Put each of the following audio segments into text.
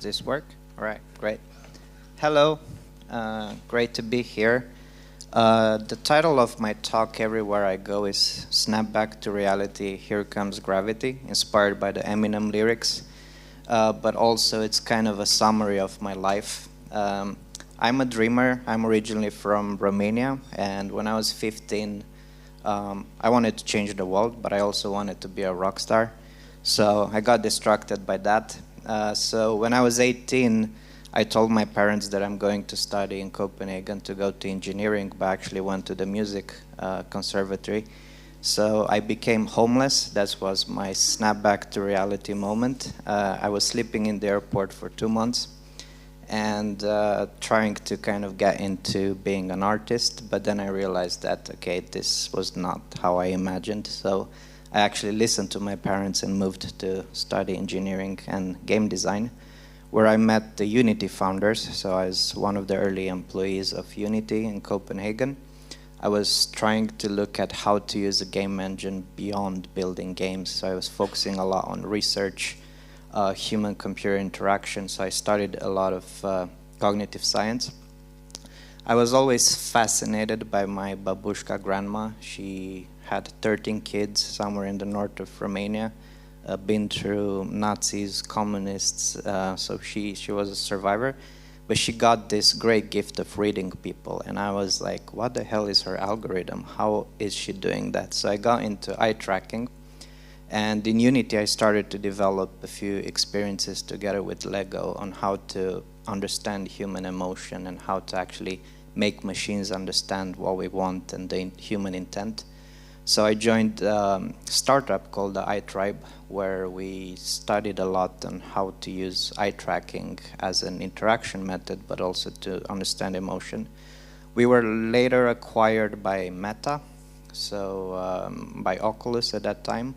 this work? All right, great. Hello, great to be here. The title of my talk, Everywhere I Go, is Snap Back to Reality, Here Comes Gravity, inspired by the Eminem lyrics. But also it's kind of a summary of my life. I'm a dreamer. I'm originally from Romania, and when I was 15, I wanted to change the world, but I also wanted to be a rock star. So I got distracted by that. So when I was 18, I told my parents that I'm going to study in Copenhagen to go to engineering, but I actually went to the music conservatory. So I became homeless. That was my snap back to reality moment. I was sleeping in the airport for 2 months and trying to kind of get into being an artist, but then I realized that, okay, this was not how I imagined. So I actually listened to my parents and moved to study engineering and game design, where I met the Unity founders. So I was one of the early employees of Unity in Copenhagen. I was trying to look at how to use a game engine beyond building games. So I was focusing a lot on research, human-computer interaction. So I studied a lot of cognitive science. I was always fascinated by my babushka grandma. She had 13 kids somewhere in the north of Romania, been through Nazis, communists, so she was a survivor. But she got this great gift of reading people, and I was like, what the hell is her algorithm? How is she doing that? So I got into eye tracking, and in Unity I started to develop a few experiences together with Lego on how to understand human emotion and how to actually make machines understand what we want and the human intent. So I joined a startup called the iTribe, where we studied a lot on how to use eye tracking as an interaction method, but also to understand emotion. We were later acquired by Meta, so by Oculus at that time.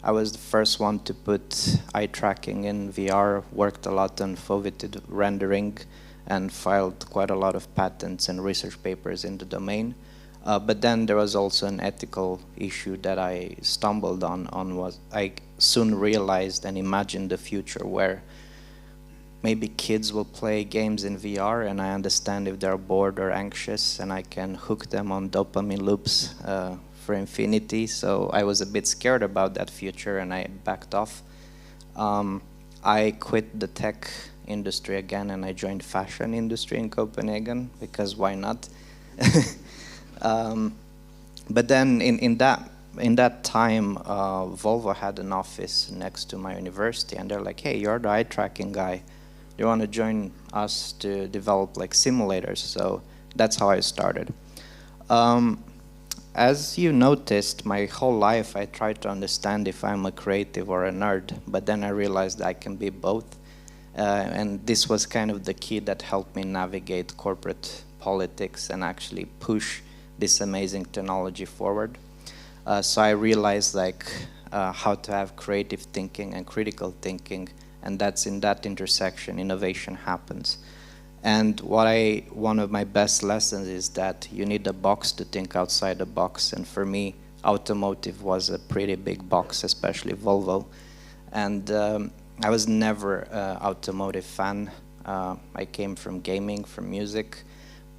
I was the first one to put eye tracking in VR, worked a lot on foveated rendering, and filed quite a lot of patents and research papers in the domain. But then there was also an ethical issue that I stumbled on was I soon realized and imagined the future where maybe kids will play games in VR, and I understand if they're bored or anxious, and I can hook them on dopamine loops for infinity. So I was a bit scared about that future, and I backed off. I quit the tech industry again, and I joined fashion industry in Copenhagen, because why not? But then in that time, Volvo had an office next to my university, and they're like, hey, you're the eye tracking guy. Do you want to join us to develop like simulators? So that's how I started. As you noticed, my whole life I tried to understand if I'm a creative or a nerd, but then I realized I can be both. And this was kind of the key that helped me navigate corporate politics and actually push this amazing technology forward. So I realized like how to have creative thinking and critical thinking, and that's in that intersection innovation happens. And one of my best lessons is that you need a box to think outside the box, and for me automotive was a pretty big box, especially Volvo. And I was never an automotive fan. I came from gaming, from music.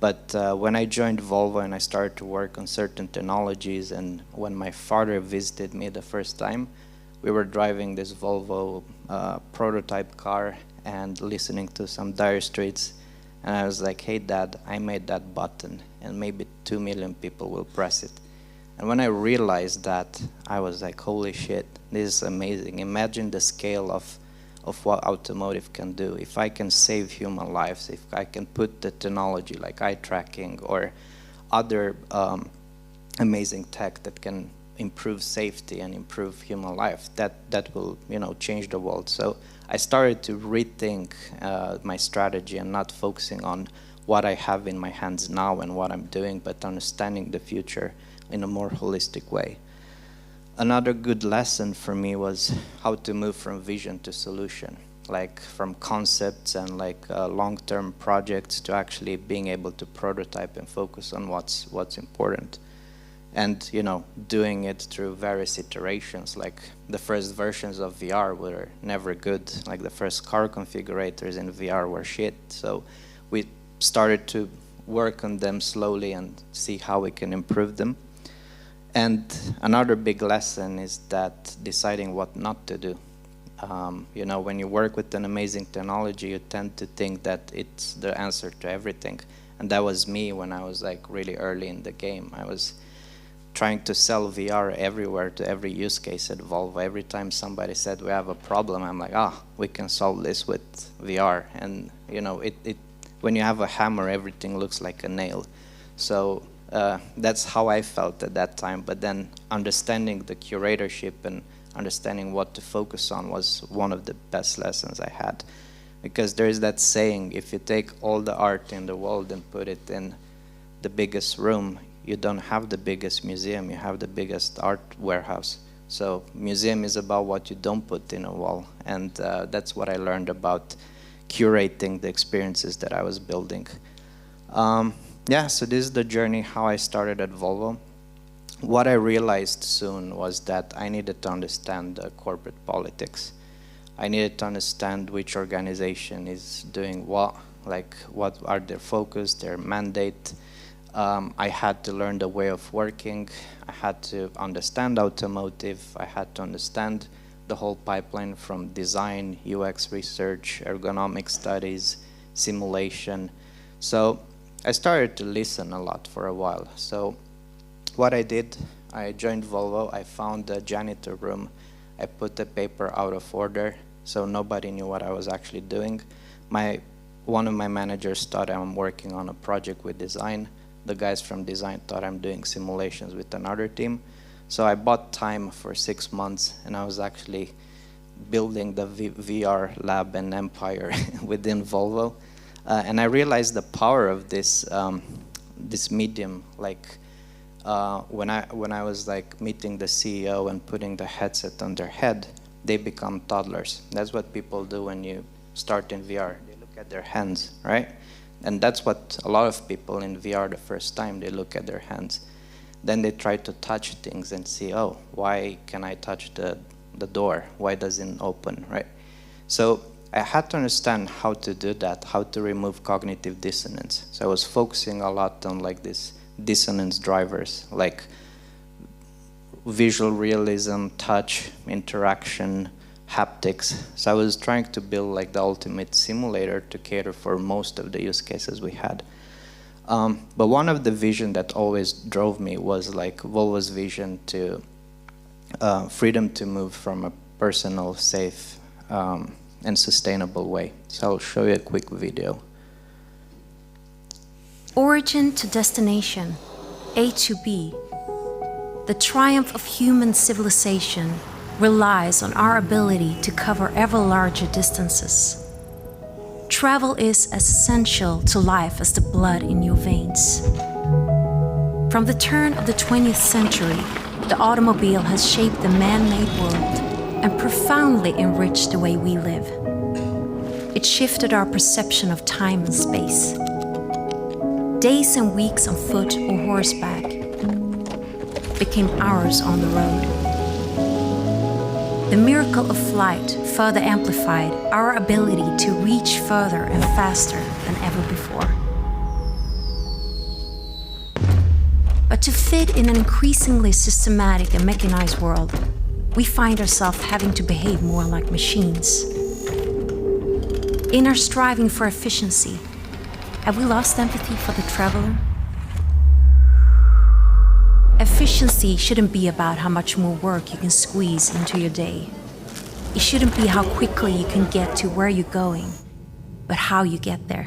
But when I joined Volvo and I started to work on certain technologies, and when my father visited me the first time, we were driving this Volvo prototype car and listening to some Dire Straits. And I was like, hey, Dad, I made that button, and maybe 2 million people will press it. And when I realized that, I was like, holy shit, this is amazing. Imagine the scale of what automotive can do. If I can save human lives, if I can put the technology like eye tracking or other amazing tech that can improve safety and improve human life, that will, you know, change the world. So I started to rethink my strategy and not focusing on what I have in my hands now and what I'm doing, but understanding the future in a more holistic way. Another good lesson for me was how to move from vision to solution, like from concepts and like long-term projects to actually being able to prototype and focus on what's important. And, you know, doing it through various iterations. Like the first versions of VR were never good. Like the first car configurators in VR were shit. So we started to work on them slowly and see how we can improve them. And another big lesson is that deciding what not to do. You know, when you work with an amazing technology, you tend to think that it's the answer to everything. And that was me when I was like really early in the game. I was trying to sell VR everywhere to every use case at Volvo. Every time somebody said we have a problem, I'm like, we can solve this with VR. And you know, when you have a hammer, everything looks like a nail. So that's how I felt at that time. But then understanding the curatorship and understanding what to focus on was one of the best lessons I had. Because there is that saying, if you take all the art in the world and put it in the biggest room, you don't have the biggest museum, you have the biggest art warehouse. So museum is about what you don't put in a wall. And that's what I learned about curating the experiences that I was building. Yeah, so this is the journey how I started at Volvo. What I realized soon was that I needed to understand the corporate politics. I needed to understand which organization is doing what, like what are their focus, their mandate. I had to learn the way of working. I had to understand automotive. I had to understand the whole pipeline from design, UX research, ergonomic studies, simulation. So I started to listen a lot for a while. So what I did, I joined Volvo. I found a janitor room. I put the paper out of order, so nobody knew what I was actually doing. One of my managers thought I'm working on a project with design. The guys from design thought I'm doing simulations with another team. So I bought time for 6 months, and I was actually building the VR lab and empire within Volvo. And I realized the power of this this medium. Like when I was like meeting the CEO and putting the headset on their head, they become toddlers. That's what people do when you start in VR. They look at their hands, right? And that's what a lot of people in VR the first time, they look at their hands. Then they try to touch things and see, oh, why can I touch the door? Why doesn't it open, right? So I had to understand how to do that, how to remove cognitive dissonance. So I was focusing a lot on like this dissonance drivers, like visual realism, touch, interaction, haptics. So I was trying to build like the ultimate simulator to cater for most of the use cases we had. But one of the vision that always drove me was like Volvo's vision to freedom to move from a personal, safe, and sustainable way. So I'll show you a quick video. Origin to destination, A to B. The triumph of human civilization relies on our ability to cover ever larger distances. Travel is as essential to life as the blood in your veins. From the turn of the 20th century, the automobile has shaped the man-made world and profoundly enriched the way we live. It shifted our perception of time and space. Days and weeks on foot or horseback became hours on the road. The miracle of flight further amplified our ability to reach further and faster than ever before. But to fit in an increasingly systematic and mechanized world, we find ourselves having to behave more like machines. In our striving for efficiency, have we lost empathy for the traveler? Efficiency shouldn't be about how much more work you can squeeze into your day. It shouldn't be how quickly you can get to where you're going, but how you get there.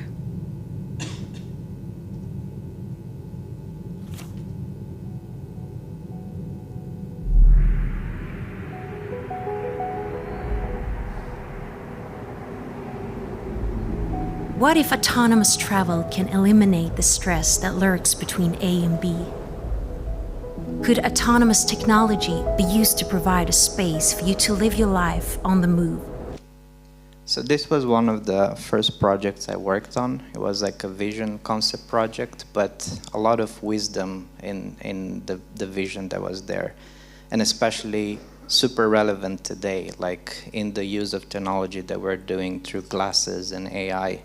What if autonomous travel can eliminate the stress that lurks between A and B? Could autonomous technology be used to provide a space for you to live your life on the move? So this was one of the first projects I worked on. It was like a vision concept project, but a lot of wisdom in the vision that was there. And especially super relevant today, like in the use of technology that we're doing through glasses and AI.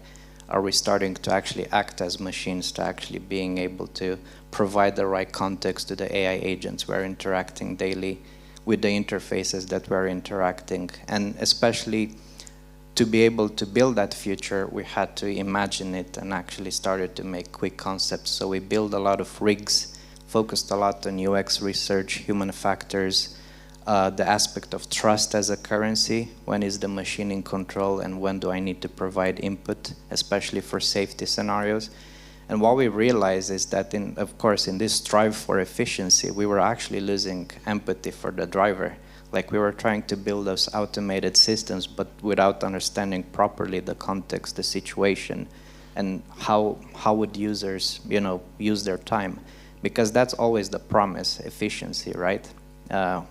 Are we starting to actually act as machines, to actually being able to provide the right context to the AI agents we're interacting daily with the interfaces that we're interacting? And especially to be able to build that future, we had to imagine it and actually started to make quick concepts. So we built a lot of rigs, focused a lot on UX research, human factors, the aspect of trust as a currency. When is the machine in control and when do I need to provide input, especially for safety scenarios? And what we realized is that, of course, in this strive for efficiency, we were actually losing empathy for the driver. Like we were trying to build those automated systems, but without understanding properly the context, the situation, and how would users, use their time. Because that's always the promise, efficiency, right?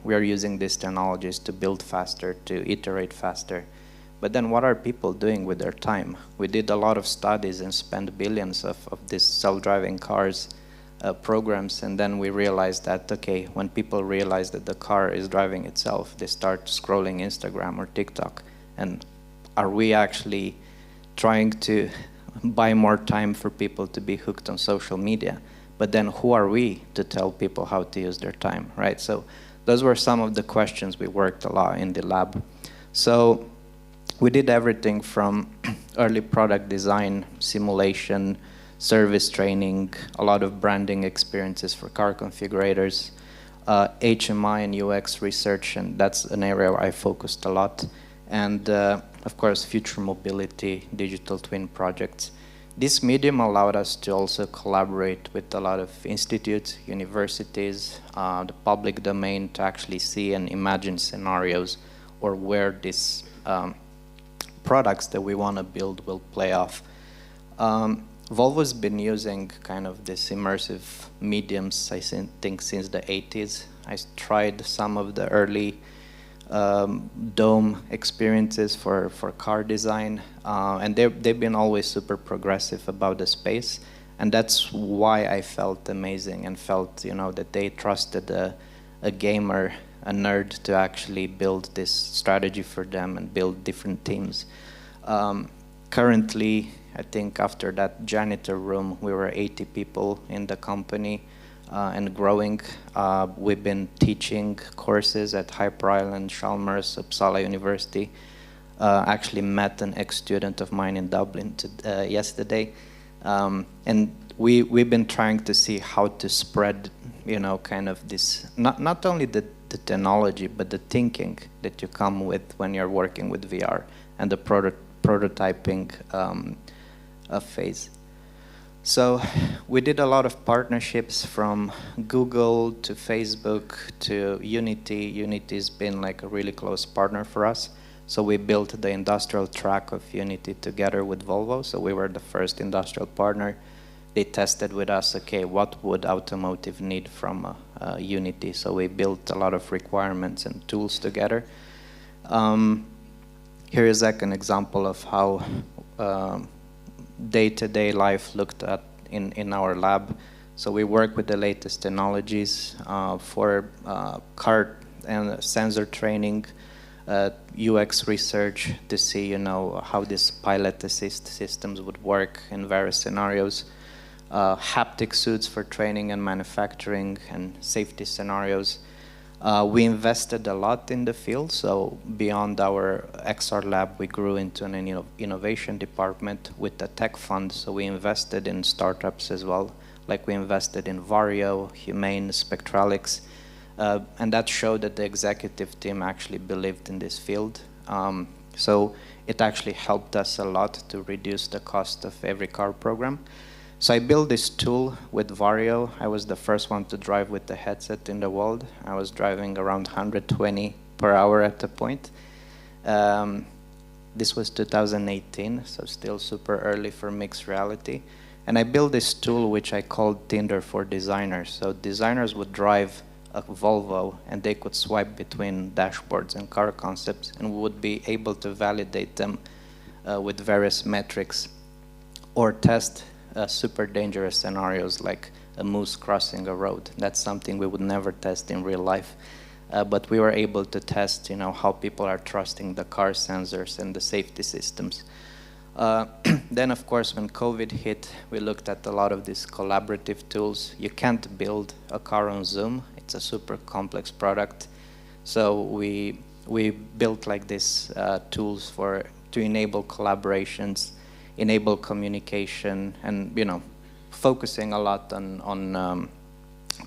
We are using these technologies to build faster, to iterate faster. But then what are people doing with their time? We did a lot of studies and spent billions of these self-driving cars programs, and then we realized that, okay, when people realize that the car is driving itself, they start scrolling Instagram or TikTok. And are we actually trying to buy more time for people to be hooked on social media? But then who are we to tell people how to use their time, right? So those were some of the questions we worked a lot in the lab. So we did everything from early product design, simulation, service training, a lot of branding experiences for car configurators, HMI and UX research, and that's an area where I focused a lot. And of course, future mobility, digital twin projects. This medium allowed us to also collaborate with a lot of institutes, universities, the public domain, to actually see and imagine scenarios or where these products that we want to build will play off. Volvo's been using kind of this immersive mediums, I think, since the 80s. I tried some of the early dome experiences for car design, and they've been always super progressive about the space, and that's why I felt amazing and felt that they trusted a gamer, a nerd, to actually build this strategy for them and build different teams. Currently, I think after that janitor room, we were 80 people in the company. And growing. We've been teaching courses at Hyper Island, Chalmers, Uppsala University. Actually met an ex-student of mine in Dublin yesterday. And we've been trying to see how to spread, kind of this, not only the technology, but the thinking that you come with when you're working with VR and the prototyping phase. So we did a lot of partnerships from Google to Facebook to Unity. Unity's been like a really close partner for us. So we built the industrial track of Unity together with Volvo. So we were the first industrial partner. They tested with us, okay, what would automotive need from Unity? So we built a lot of requirements and tools together. Here is like an example of how day-to-day life looked at in our lab. So we work with the latest technologies for car and sensor training, UX research to see how these pilot assist systems would work in various scenarios, haptic suits for training and manufacturing and safety scenarios. We invested a lot in the field, so beyond our XR lab, we grew into an innovation department with the tech fund, so we invested in startups as well, like we invested in Vario, Humane, Spectralix, and that showed that the executive team actually believed in this field. So it actually helped us a lot to reduce the cost of every car program. So I built this tool with Vario. I was the first one to drive with the headset in the world. I was driving around 120 per hour at the point. This was 2018, so still super early for mixed reality. And I built this tool which I called Tinder for designers. So designers would drive a Volvo and they could swipe between dashboards and car concepts, and we would be able to validate them with various metrics, or test super dangerous scenarios like a moose crossing a road. That's something we would never test in real life. But we were able to test, how people are trusting the car sensors and the safety systems. Then, of course, when COVID hit, we looked at a lot of these collaborative tools. You can't build a car on Zoom. It's a super complex product. So we built like these tools to enable collaborations, enable communication, and focusing a lot on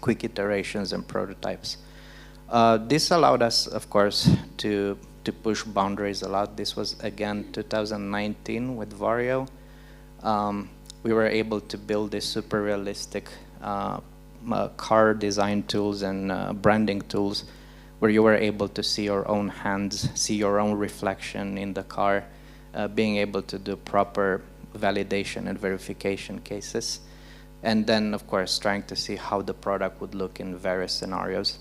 quick iterations and prototypes. This allowed us, of course, to push boundaries a lot. This was, again, 2019 with Vario. We were able to build these super realistic car design tools and branding tools where you were able to see your own hands, see your own reflection in the car, being able to do proper validation and verification cases. And then, of course, trying to see how the product would look in various scenarios.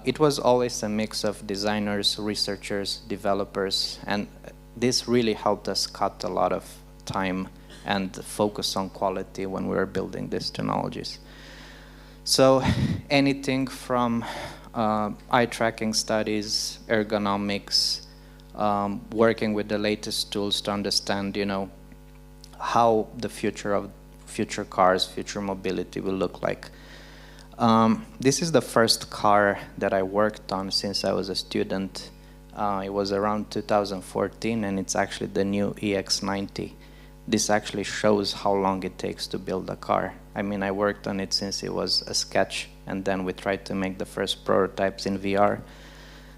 It was always a mix of designers, researchers, developers, and this really helped us cut a lot of time and focus on quality when we were building these technologies. So anything from eye tracking studies, ergonomics, working with the latest tools to understand, how the future of future cars, future mobility will look like. This is the first car that I worked on since I was a student. It was around 2014, and it's actually the new EX90. This actually shows how long it takes to build a car. I mean, I worked on it since it was a sketch, and then we tried to make the first prototypes in VR.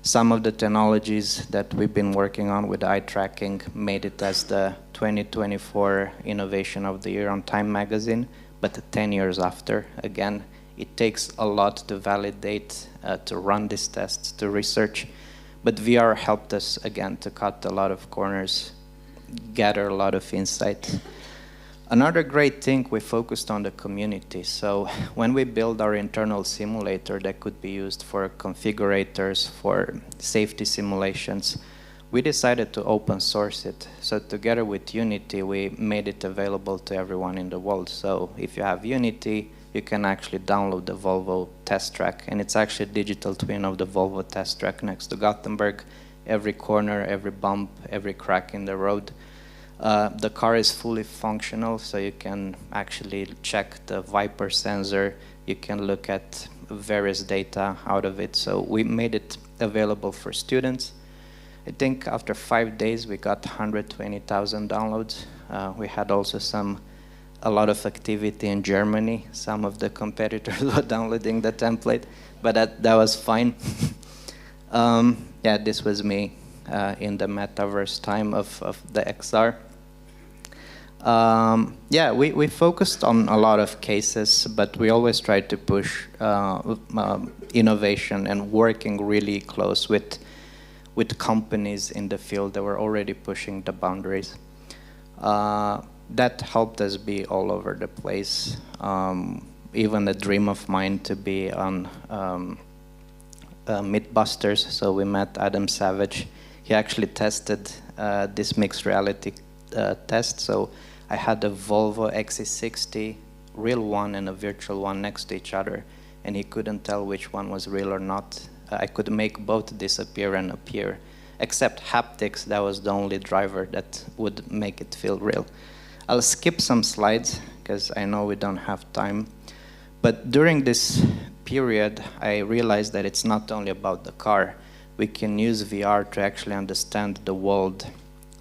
Some of the technologies that we've been working on with eye tracking made it as the 2024 Innovation of the Year on Time magazine, but 10 years after, again, it takes a lot to validate, to run these tests, to research. But VR helped us, again, to cut a lot of corners, gather a lot of insight. Another great thing, we focused on the community. So when we build our internal simulator that could be used for configurators, for safety simulations, we decided to open source it. So together with Unity, we made it available to everyone in the world. So if you have Unity, you can actually download the Volvo test track, and it's actually a digital twin of the Volvo test track next to Gothenburg. Every corner, every bump, every crack in the road. The car is fully functional, so you can actually check the Viper sensor. You can look at various data out of it. So we made it available for students. I think after 5 days, we got 120,000 downloads. We had also a lot of activity in Germany. Some of the competitors were downloading the template, but that was fine. Yeah, this was me in the metaverse time of the XR. Yeah, we focused on a lot of cases, but we always tried to push innovation and working really close with companies in the field that were already pushing the boundaries. That helped us be all over the place. Even a dream of mine to be on Mythbusters. So we met Adam Savage. He actually tested this mixed reality test. So I had a Volvo XC60, real one and a virtual one next to each other, and he couldn't tell which one was real or not. I could make both disappear and appear, except haptics. That was the only driver that would make it feel real. I'll skip some slides because I know we don't have time. But during this period, I realized that it's not only about the car. We can use VR to actually understand the world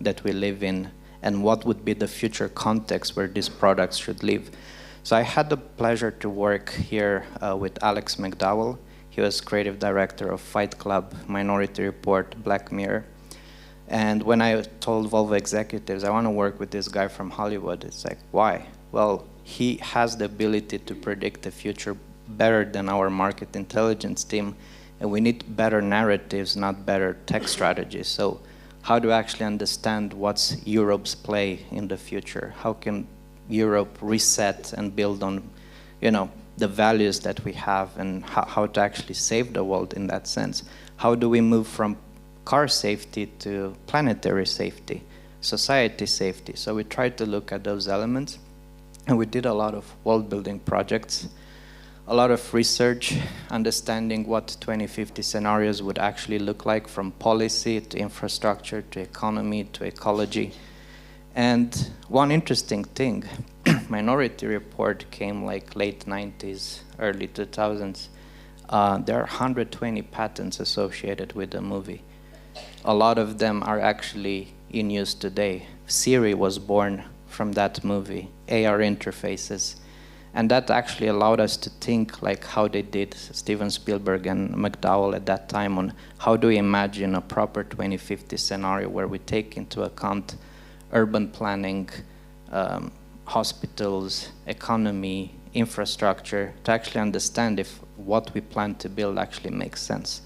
that we live in and what would be the future context where these products should live. So I had the pleasure to work here with Alex McDowell. He was creative director of Fight Club, Minority Report, Black Mirror. And when I told Volvo executives, I want to work with this guy from Hollywood, it's like, why? Well, he has the ability to predict the future better than our market intelligence team, and we need better narratives, not better tech strategies. So how do we actually understand what's Europe's play in the future? How can Europe reset and build on, the values that we have, and how to actually save the world in that sense? How do we move from car safety to planetary safety? society safety. So we tried to look at those elements, and we did a lot of world building projects, a lot of research, understanding what 2050 scenarios would actually look like, from policy to infrastructure to economy to ecology. And one interesting thing, Minority Report came like late 90s, early 2000s. There are 120 patents associated with the movie. A lot of them are actually in use today. Siri was born from that movie, AR interfaces. And that actually allowed us to think like how they did, Steven Spielberg and McDowell at that time, on how do we imagine a proper 2050 scenario where we take into account urban planning, hospitals, economy, infrastructure, to actually understand if what we plan to build actually makes sense.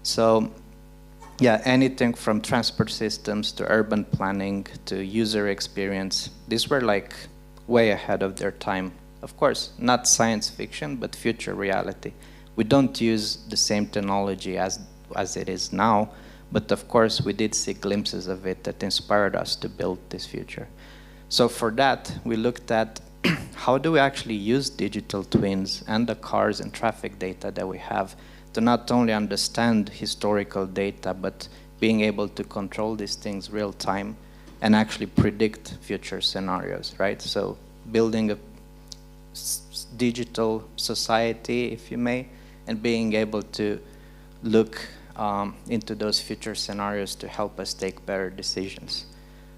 So yeah, anything from transport systems to urban planning to user experience, these were like way ahead of their time. Of course, not science fiction, but future reality. We don't use the same technology as it is now, but of course we did see glimpses of it that inspired us to build this future. So for that, we looked at how do we actually use digital twins and the cars and traffic data that we have to not only understand historical data, but being able to control these things real time and actually predict future scenarios, right? So building a digital society, if you may, and being able to look into those future scenarios to help us take better decisions.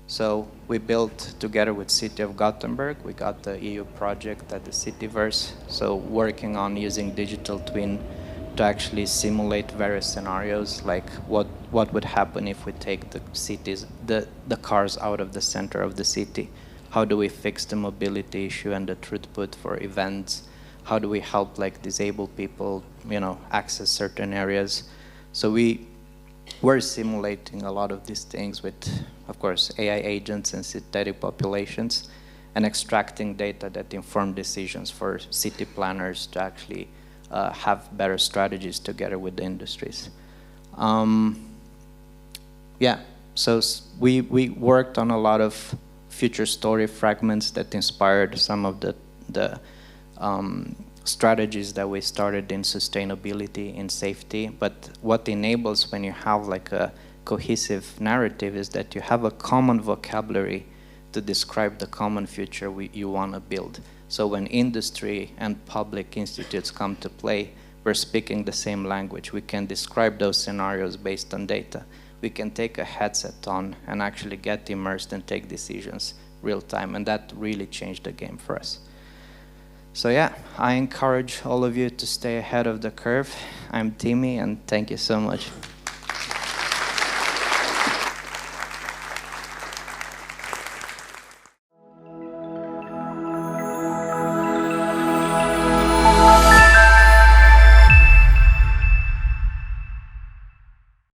So we built together with City of Gothenburg. We got the EU project at the Cityverse, so working on using digital twin to actually simulate various scenarios, like what would happen if we take the cars out of the center of the city. How do we fix the mobility issue and the throughput for events? How do we help like disabled people, access certain areas? So we were simulating a lot of these things with, of course, AI agents and synthetic populations, and extracting data that inform decisions for city planners to actually have better strategies together with the industries. Yeah, so we worked on a lot of future story fragments that inspired some of the strategies that we started in sustainability, in safety. But what enables when you have like a cohesive narrative is that you have a common vocabulary to describe the common future you want to build. So when industry and public institutes come to play, we're speaking the same language. We can describe those scenarios based on data. We can take a headset on and actually get immersed and take decisions real time, and that really changed the game for us. So yeah, I encourage all of you to stay ahead of the curve. I'm Timmy, and thank you so much.